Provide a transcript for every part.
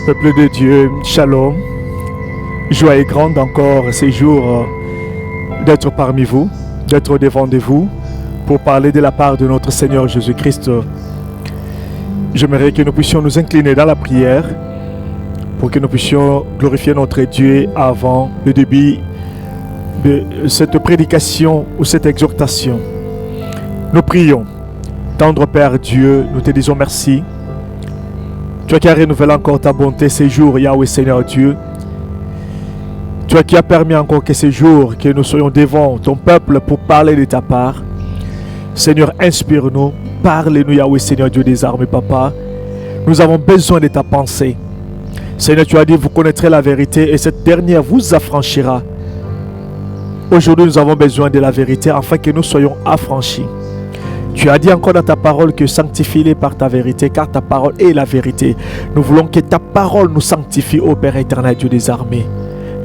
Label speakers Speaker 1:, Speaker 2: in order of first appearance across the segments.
Speaker 1: Peuple de Dieu, shalom. Joie est grande encore ces jours d'être parmi vous, d'être devant de vous pour parler de la part de notre Seigneur Jésus-Christ. J'aimerais que nous puissions nous incliner dans la prière pour que nous puissions glorifier notre Dieu avant le début de cette prédication ou cette exhortation. Nous prions. Tendre Père Dieu, nous te disons merci. Toi qui as renouvelé encore ta bonté ces jours, Yahweh Seigneur Dieu. Toi qui as permis encore que ces jours, que nous soyons devant ton peuple pour parler de ta part. Seigneur, inspire-nous, parle-nous Yahweh Seigneur Dieu des armées, Papa. Nous avons besoin de ta pensée. Seigneur, tu as dit, vous connaîtrez la vérité et cette dernière vous affranchira. Aujourd'hui, nous avons besoin de la vérité afin que nous soyons affranchis. Tu as dit encore dans ta parole que sanctifie-les par ta vérité, car ta parole est la vérité. Nous voulons que ta parole nous sanctifie, ô Père éternel, Dieu des armées.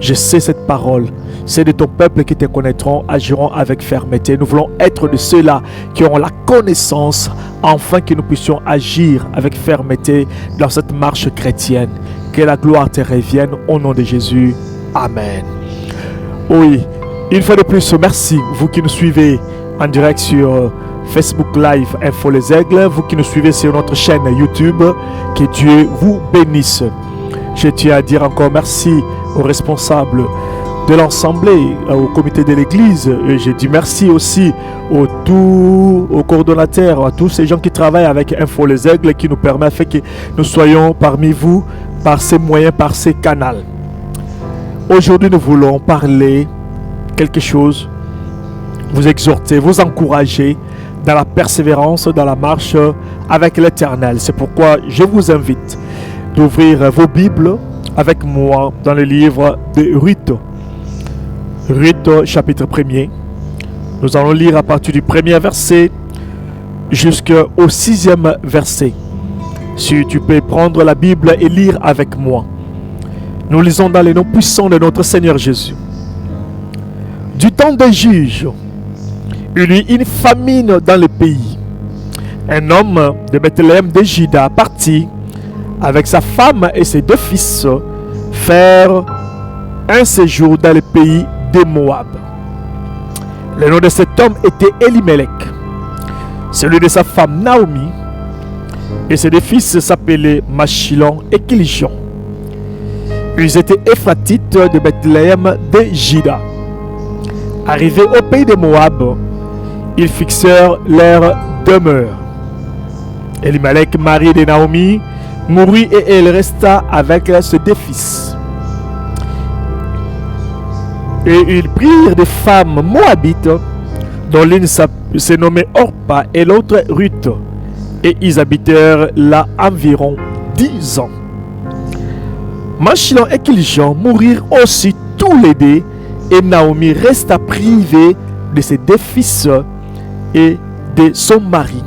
Speaker 1: Je sais cette parole. C'est de ton peuple qui te connaîtront, agiront avec fermeté. Nous voulons être de ceux-là qui auront la connaissance, afin que nous puissions agir avec fermeté dans cette marche chrétienne. Que la gloire te revienne au nom de Jésus. Amen. Oui, une fois de plus, merci, vous qui nous suivez en direct sur Facebook Live Info les Aigles, vous qui nous suivez sur notre chaîne YouTube, que Dieu vous bénisse. Je tiens à dire encore merci aux responsables de l'Assemblée, au comité de l'Église, et je dis merci aussi aux coordonnateurs, à tous ces gens qui travaillent avec Info les Aigles, qui nous permettent que nous soyons parmi vous par ces moyens, par ces canaux. Aujourd'hui, nous voulons parler quelque chose, vous exhorter, vous encourager dans la persévérance, dans la marche avec l'Éternel. C'est pourquoi je vous invite d'ouvrir vos Bibles avec moi dans le livre de Ruth. Ruth, chapitre 1er. Nous allons lire à partir du premier verset jusqu'au 6e verset. Si tu peux prendre la Bible et lire avec moi. Nous lisons dans le nom puissant de notre Seigneur Jésus. Du temps des juges, il y eut une famine dans le pays. Un homme de Bethléem de Juda partit avec sa femme et ses 2 fils faire un séjour dans le pays de Moab. Le nom de cet homme était Elimelech, celui de sa femme Naomi, et ses 2 fils s'appelaient Machilon et Kilion. Ils étaient Éphratites de Bethléem de Juda. Arrivés au pays de Moab, ils fixèrent leur demeure. Elimelech, mari de Naomi, mourut et elle resta avec ses 2 fils. Et ils prirent des femmes moabites, dont l'une se nommait Orpa et l'autre Ruth, et ils habitèrent là environ 10 ans. Machilon et Kilion mourirent aussi tous les 2, et Naomi resta privée de ses 2 fils et de son mari.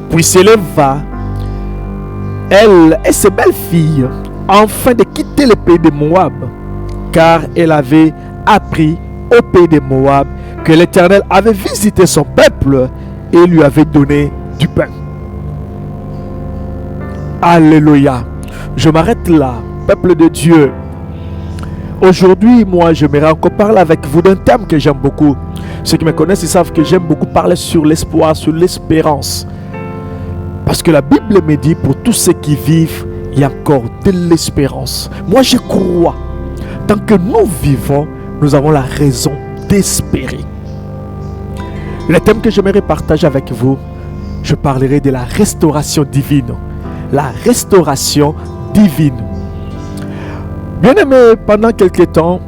Speaker 1: Puis s'éleva, elle et ses belles-filles, afin de quitter le pays de Moab, car elle avait appris au pays de Moab que l'Éternel avait visité son peuple et lui avait donné du pain. Alléluia. Je m'arrête là, peuple de Dieu. Aujourd'hui, moi, j'aimerais encore parler avec vous d'un thème que j'aime beaucoup. Ceux qui me connaissent, ils savent que j'aime beaucoup parler sur l'espoir, sur l'espérance. Parce que la Bible me dit, pour tous ceux qui vivent, il y a encore de l'espérance. Moi, je crois. Tant que nous vivons, nous avons la raison d'espérer. Le thème que j'aimerais partager avec vous, je parlerai de la restauration divine. La restauration divine. Bien-aimés, pendant quelques temps,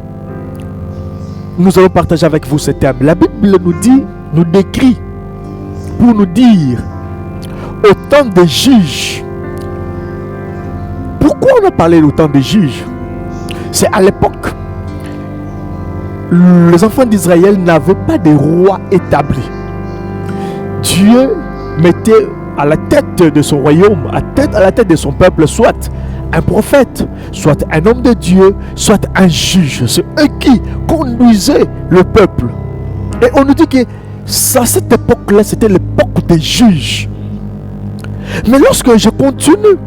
Speaker 1: nous allons partager avec vous ce thème. La Bible nous dit, nous décrit, pour nous dire, au temps des juges. Pourquoi on a parlé du temps des juges? C'est à l'époque, les enfants d'Israël n'avaient pas de roi établi. Dieu mettait à la tête de son royaume, à la tête de son peuple, soit un prophète, soit un homme de Dieu, soit un juge. C'est eux qui conduisaient le peuple. Et on nous dit que à cette époque-là, c'était l'époque des juges. Mais lorsque je continue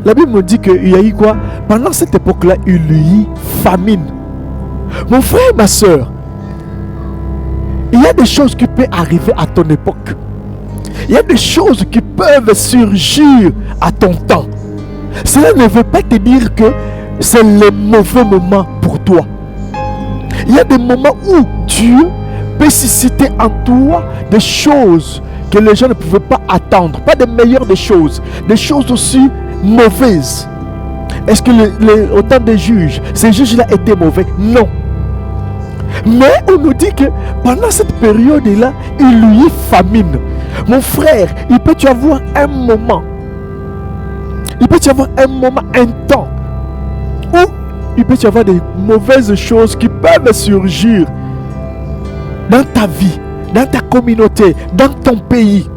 Speaker 1: La Bible me dit qu'il y a eu quoi? Pendant cette époque-là, il y a eu famine. Mon frère, ma soeur, il y a des choses qui peuvent arriver à ton époque. Il y a des choses qui peuvent surgir à ton temps. Cela ne veut pas te dire que c'est le mauvais moment pour toi. Il y a des moments où Dieu peut susciter en toi des choses que les gens ne pouvaient pas attendre. Pas des meilleures des choses aussi mauvaises. Est-ce que au temps des juges, ces juges-là étaient mauvais? Non. Mais on nous dit que pendant cette période-là, il y a eu famine. Mon frère, il peut y avoir un moment. Il peut y avoir un moment, un temps où il peut y avoir des mauvaises choses qui peuvent surgir dans ta vie, dans ta communauté, dans ton pays.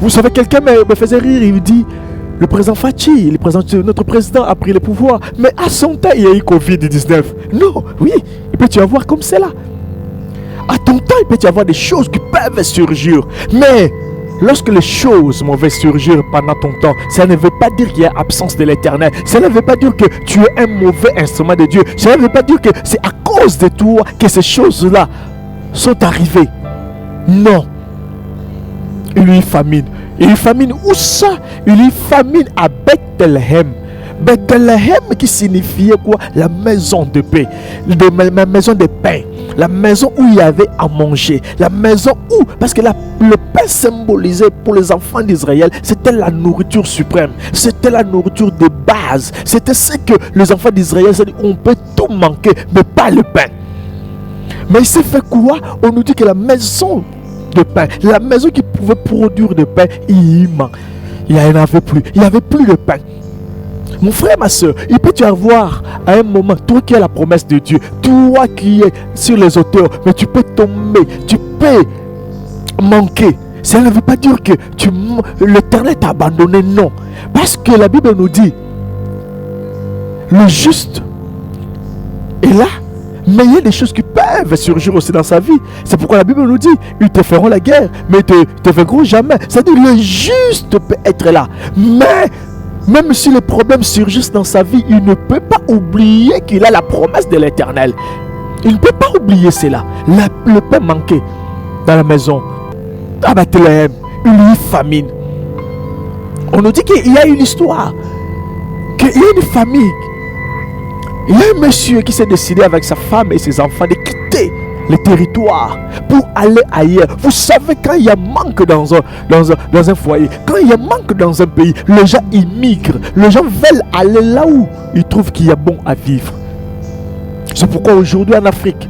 Speaker 1: Vous savez, quelqu'un me faisait rire, il me dit, le président Fachi, notre président a pris le pouvoir, mais à son temps, il y a eu Covid-19. Non, oui, il peut y avoir comme cela. À ton temps, il peut y avoir des choses qui peuvent surgir. Mais lorsque les choses mauvaises surgissent pendant ton temps, ça ne veut pas dire qu'il y a absence de l'éternel. Ça ne veut pas dire que tu es un mauvais instrument de Dieu. Ça ne veut pas dire que c'est à cause de toi que ces choses-là sont arrivées. Non. Il y a eu famine. Il y a eu famine où ça? Il y a eu famine à Bethléem. Bethléem qui signifiait quoi? La maison de paix, la maison de pain, la maison où il y avait à manger, la maison où, parce que le pain symbolisé pour les enfants d'Israël, c'était la nourriture suprême, c'était la nourriture de base, c'était ce que les enfants d'Israël, c'est-à-dire on peut tout manquer, mais pas le pain. Mais il s'est fait quoi? On nous dit que la maison de pain, la maison qui pouvait produire de pain, il n'y en avait plus, il n'y avait plus de pain. Mon frère, ma soeur, il peut y avoir à un moment, toi qui as la promesse de Dieu, toi qui es sur les hauteurs, mais tu peux tomber, tu peux manquer. Ça ne veut pas dire que l'Éternel t'a abandonné, non. Parce que la Bible nous dit, le juste est là, mais il y a des choses qui peuvent surgir aussi dans sa vie. C'est pourquoi la Bible nous dit, ils te feront la guerre, mais ils ne te vaincront jamais. C'est-à-dire, le juste peut être là, mais même si les problèmes surgissent dans sa vie, il ne peut pas oublier qu'il a la promesse de l'Éternel. Il ne peut pas oublier cela. Le pain manqué dans la maison. À Bethléem, il y a eu famine. On nous dit qu'il y a une histoire, qu'il y a une famille. Il y a un monsieur qui s'est décidé avec sa femme et ses enfants de quitter le territoire pour aller ailleurs. Vous savez, quand il y a manque dans un foyer, quand il y a manque dans un pays, les gens immigrent. Les gens veulent aller là où ils trouvent qu'il y a bon à vivre. C'est pourquoi aujourd'hui en Afrique,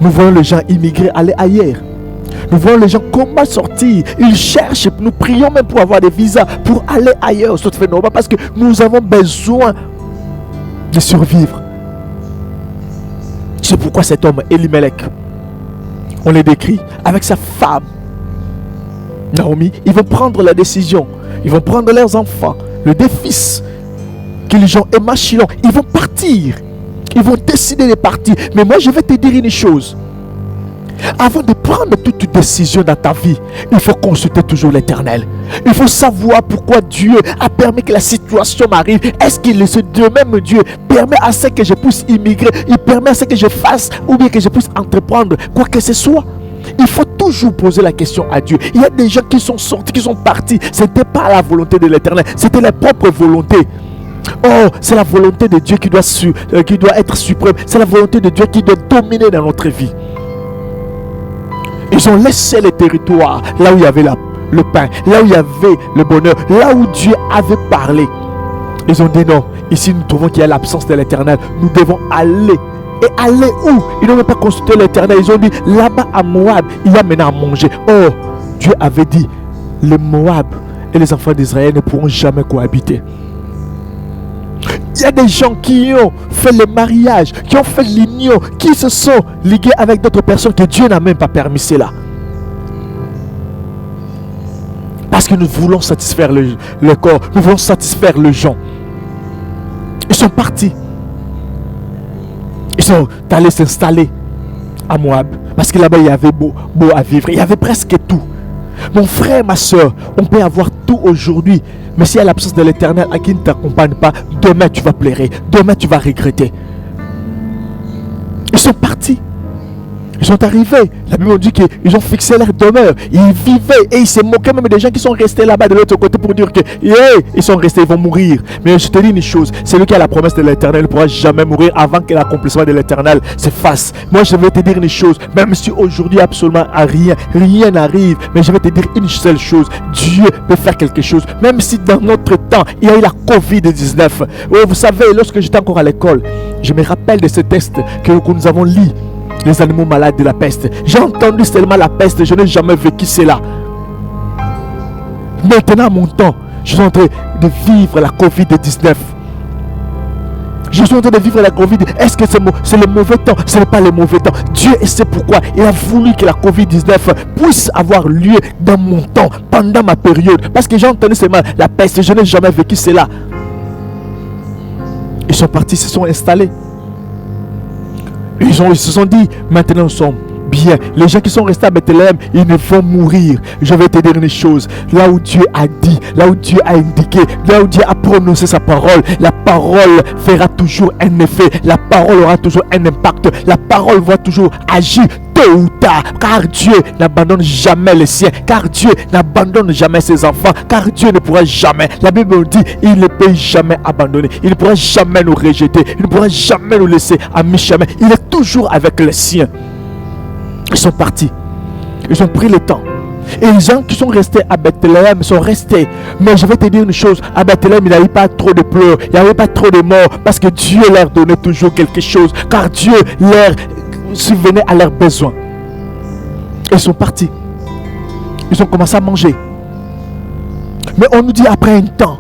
Speaker 1: nous voyons les gens immigrer, aller ailleurs. Nous voyons les gens comment sortir. Ils cherchent, nous prions même pour avoir des visas, pour aller ailleurs. C'est fait normal parce que nous avons besoin de survivre. C'est pourquoi cet homme, Elimelech, on le décrit avec sa femme, Naomi, ils vont prendre la décision. Ils vont prendre leurs enfants, les deux fils, Kilijon et Machilon. Ils vont partir. Ils vont décider de partir. Mais moi, je vais te dire une chose. Avant de prendre toute décision dans ta vie, il faut consulter toujours l'Éternel. Il faut savoir pourquoi Dieu a permis que la situation m'arrive. Est-ce qu'il est ce Dieu, même Dieu, permet à ce que je puisse immigrer? Il permet à ce que je fasse ou bien que je puisse entreprendre quoi que ce soit? Il faut toujours poser la question à Dieu. Il y a des gens qui sont sortis, qui sont partis. Ce n'était pas la volonté de l'Éternel, c'était leur propre volonté. Oh, c'est la volonté de Dieu qui doit être suprême. C'est la volonté de Dieu qui doit dominer dans notre vie. Ils ont laissé le territoire là où il y avait le pain, là où il y avait le bonheur, là où Dieu avait parlé. Ils ont dit non, ici nous trouvons qu'il y a l'absence de l'Éternel. Nous devons aller. Et aller où? Ils n'ont même pas consulté l'Éternel. Ils ont dit là-bas à Moab, il y a maintenant à manger. Oh, Dieu avait dit les Moab et les enfants d'Israël ne pourront jamais cohabiter. Il y a des gens qui ont fait le mariage, qui ont fait l'union, qui se sont ligués avec d'autres personnes que Dieu n'a même pas permis cela. Parce que nous voulons satisfaire le corps, nous voulons satisfaire les gens. Ils sont partis. Ils sont allés s'installer à Moab. Parce que là-bas, il y avait beau à vivre. Il y avait presque tout. Mon frère, ma soeur, on peut avoir tout surtout aujourd'hui. Mais s'il y a l'absence de l'Éternel à qui ne t'accompagne pas, demain tu vas pleurer, demain tu vas regretter. Ils sont partis. Ils sont arrivés. La Bible dit qu'ils ont fixé leur demeure. Ils vivaient et ils se moquaient même des gens qui sont restés là-bas de l'autre côté pour dire que ils sont restés, ils vont mourir. Mais je te dis une chose, celui qui a la promesse de l'Éternel ne pourra jamais mourir avant que l'accomplissement de l'Éternel se fasse. Moi je vais te dire une chose, même si aujourd'hui absolument rien n'arrive, mais je vais te dire une seule chose, Dieu peut faire quelque chose. Même si dans notre temps, il y a eu la Covid-19. Oh, vous savez, lorsque j'étais encore à l'école, je me rappelle de ce texte que nous avons lu. Les animaux malades de la peste. J'ai entendu seulement la peste, je n'ai jamais vécu cela. Maintenant, à mon temps, je suis en train de vivre la Covid-19. Je suis en train de vivre la Covid. Est-ce que c'est le mauvais temps? Ce n'est pas le mauvais temps. Dieu sait pourquoi il a voulu que la Covid-19 puisse avoir lieu dans mon temps, pendant ma période. Parce que j'ai entendu seulement la peste, je n'ai jamais vécu cela. Ils sont partis, ils se sont installés. Ils se sont dit, maintenant nous sommes bien. Les gens qui sont restés à Bethléem, ils ne vont mourir. Je vais te dire une chose. Là où Dieu a dit, là où Dieu a indiqué, là où Dieu a prononcé sa parole, la parole fera toujours un effet. La parole aura toujours un impact. La parole va toujours agir tôt ou tard. Car Dieu n'abandonne jamais les siens. Car Dieu n'abandonne jamais ses enfants. Car Dieu ne pourra jamais. La Bible dit, il ne peut jamais abandonner. Il ne pourra jamais nous rejeter. Il ne pourra jamais nous laisser à mi-chemin. Il est toujours avec les siens. Ils sont partis. Ils ont pris le temps. Et les gens qui sont restés à Bethléem sont restés. Mais je vais te dire une chose. À Bethléem, il n'y avait pas trop de pleurs. Il n'y avait pas trop de morts. Parce que Dieu leur donnait toujours quelque chose. Car Dieu leur subvenait à leurs besoins. Ils sont partis. Ils ont commencé à manger. Mais on nous dit après un temps.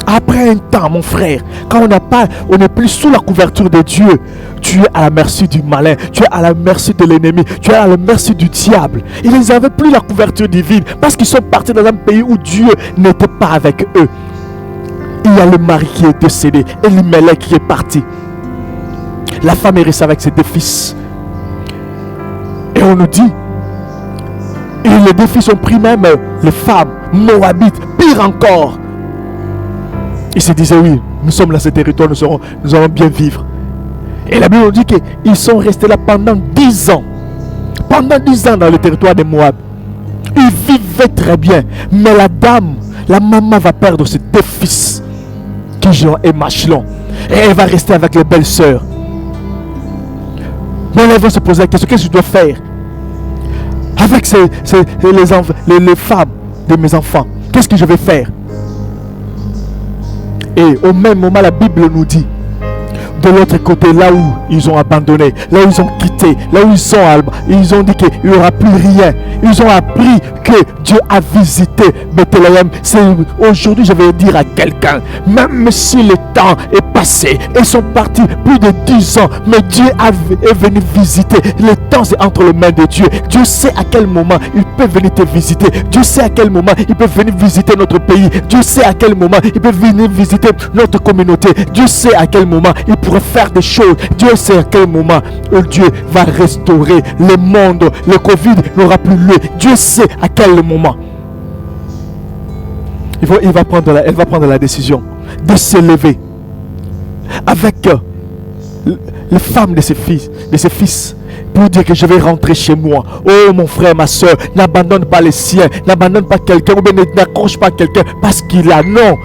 Speaker 1: Après un temps, mon frère, quand on n'est plus sous la couverture de Dieu, tu es à la merci du malin, tu es à la merci de l'ennemi, tu es à la merci du diable. Ils n'avaient plus la couverture divine parce qu'ils sont partis dans un pays où Dieu n'était pas avec eux. Il y a le mari qui est décédé et Elimelech qui est parti. La femme est restée avec ses deux fils. Et on nous dit, et les deux fils ont pris même les femmes moabites, pire encore. Ils se disaient, oui, nous sommes dans ce territoire, nous allons bien vivre. Et la Bible nous dit qu'ils sont restés là pendant 10 ans. Pendant 10 ans dans le territoire de Moab. Ils vivaient très bien. Mais la maman va perdre ses deux fils, Kijon et Machlon. Et elle va rester avec les belles sœurs. Mais elle va se poser la question, qu'est-ce que je dois faire avec les femmes de mes enfants? Qu'est-ce que je vais faire? Et au même moment, la Bible nous dit, de l'autre côté, là où ils ont abandonné, là où ils ont quitté, là où ils ont dit qu'il n'y aura plus rien. Ils ont appris que Dieu a visité Bethléem. Aujourd'hui, je vais dire à quelqu'un, même si le temps est passé, ils sont partis plus de 10 ans, mais Dieu est venu visiter. Le temps est entre les mains de Dieu. Dieu sait à quel moment il peut venir te visiter. Dieu sait à quel moment il peut venir visiter notre pays. Dieu sait à quel moment il peut venir visiter notre communauté. Dieu sait à quel moment il pourrait faire des choses. Dieu sait à quel moment Dieu va restaurer le monde. Le Covid n'aura plus lieu. Dieu sait à quel moment. Elle va prendre la décision de se lever avec les femmes de ses fils pour dire que je vais rentrer chez moi. Oh mon frère, ma soeur, n'abandonne pas les siens, n'abandonne pas quelqu'un, ou bien n'accroche pas quelqu'un parce qu'il a non.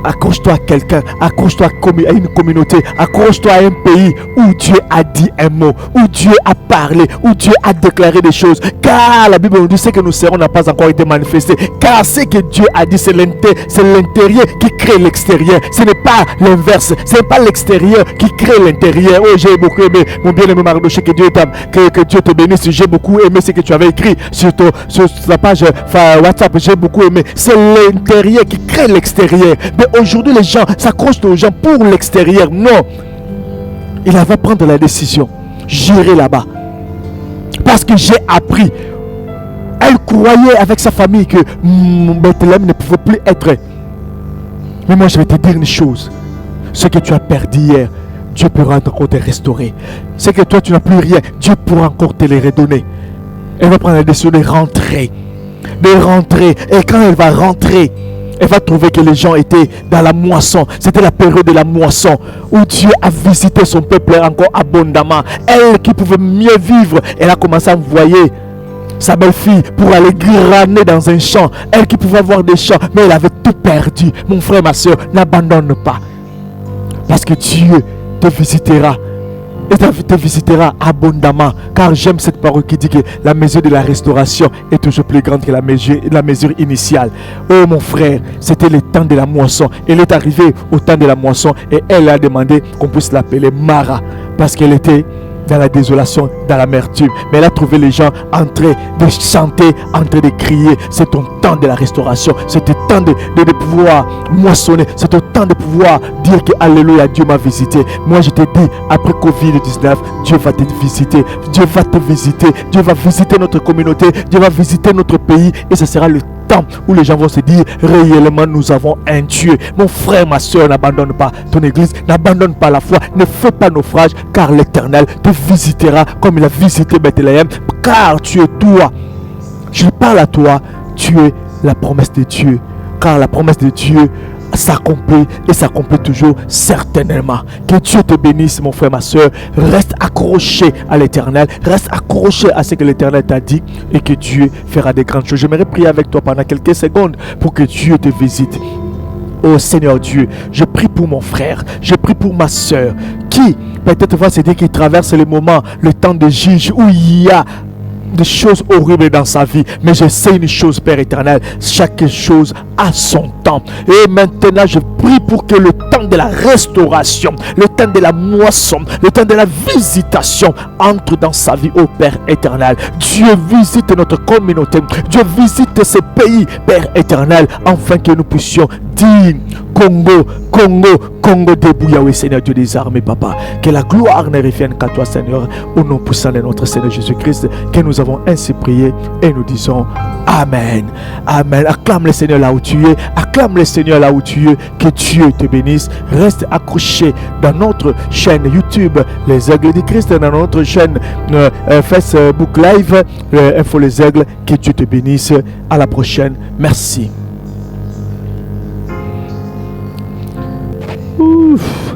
Speaker 1: Accroche-toi à quelqu'un, accroche-toi à une communauté, accroche-toi à un pays où Dieu a dit un mot, où Dieu a parlé, où Dieu a déclaré des choses. Car la Bible nous dit ce que nous serons n'a pas encore été manifesté. Car ce que Dieu a dit, c'est l'intérieur qui crée l'extérieur. Ce n'est pas l'inverse, ce n'est pas l'extérieur qui crée l'intérieur. Oh, j'ai beaucoup aimé mon bien-aimé Mardoché, que Dieu te bénisse. J'ai beaucoup aimé ce que tu avais écrit sur ta page WhatsApp. J'ai beaucoup aimé. C'est l'intérieur qui crée l'extérieur. Mais aujourd'hui, les gens s'accrochent aux gens pour l'extérieur. Non. Il va prendre la décision. J'irai là-bas. Parce que j'ai appris. Elle croyait avec sa famille que Bethléem ne pouvait plus être. Mais moi, je vais te dire une chose. Ce que tu as perdu hier, Dieu pourra encore te restaurer. Ce que toi, tu n'as plus rien, Dieu pourra encore te les redonner. Elle va prendre la décision de rentrer. de rentrer. Et quand elle va rentrer, elle va trouver que les gens étaient dans la moisson. C'était la période de la moisson où Dieu a visité son peuple encore abondamment. Elle qui pouvait mieux vivre, elle a commencé à envoyer sa belle-fille pour aller graner dans un champ. Elle qui pouvait avoir des champs, mais elle avait tout perdu. Mon frère, ma soeur, n'abandonne pas. Parce que Dieu te visitera. Et te visitera abondamment. Car j'aime cette parole qui dit que la mesure de la restauration est toujours plus grande que la mesure initiale. Oh mon frère, c'était le temps de la moisson. Elle est arrivée au temps de la moisson et elle a demandé qu'on puisse l'appeler Mara. Parce qu'elle était dans la désolation, dans l'amertume. Mais elle a trouvé les gens en train de chanter, en train de crier. C'est ton temps de la restauration. C'est ton temps de pouvoir moissonner. C'est ton temps de pouvoir dire que Alléluia, Dieu m'a visité. Moi je te dis, après Covid-19, Dieu va te visiter. Dieu va te visiter. Dieu va visiter notre communauté. Dieu va visiter notre pays. Et ce sera le temps où les gens vont se dire, réellement nous avons un Dieu. Mon frère, ma soeur, n'abandonne pas ton église, n'abandonne pas la foi, ne fais pas naufrage, car l'Éternel te visitera comme il a visité Bethléem, car tu es toi. Je parle à toi, tu es la promesse de Dieu, car la promesse de Dieu s'accomplit et s'accomplit toujours certainement. Que Dieu te bénisse, mon frère, ma soeur. Reste accroché à l'Éternel, reste accroché à ce que l'Éternel t'a dit et que Dieu fera des grandes choses. J'aimerais prier avec toi pendant quelques secondes pour que Dieu te visite. Oh Seigneur Dieu, je prie pour mon frère, je prie pour ma soeur qui peut-être va se dire qu'il traverse le moment, le temps de juge où il y a des choses horribles dans sa vie, mais je sais une chose, Père éternel, chaque chose a son temps. Et maintenant je prie pour que le temps de la restauration, le temps de la moisson, le temps de la visitation entre dans sa vie, ô Père éternel. Dieu visite notre communauté, Dieu visite ce pays, Père éternel, afin que nous puissions dire Congo, Congo, Congo debout, Yahweh Seigneur Dieu des armées, Papa. Que la gloire ne revienne qu'à toi, Seigneur, au nom puissant de notre Seigneur Jésus-Christ, que nous avons ainsi prié et nous disons Amen. Amen. Acclame le Seigneur là où tu es, acclame le Seigneur là où tu es, que Dieu te bénisse. Reste accroché dans notre chaîne YouTube, Les Aigles du Christ, dans notre chaîne Facebook Live, Info Les Aigles. Que Dieu te bénisse. À la prochaine. Merci. Ouf.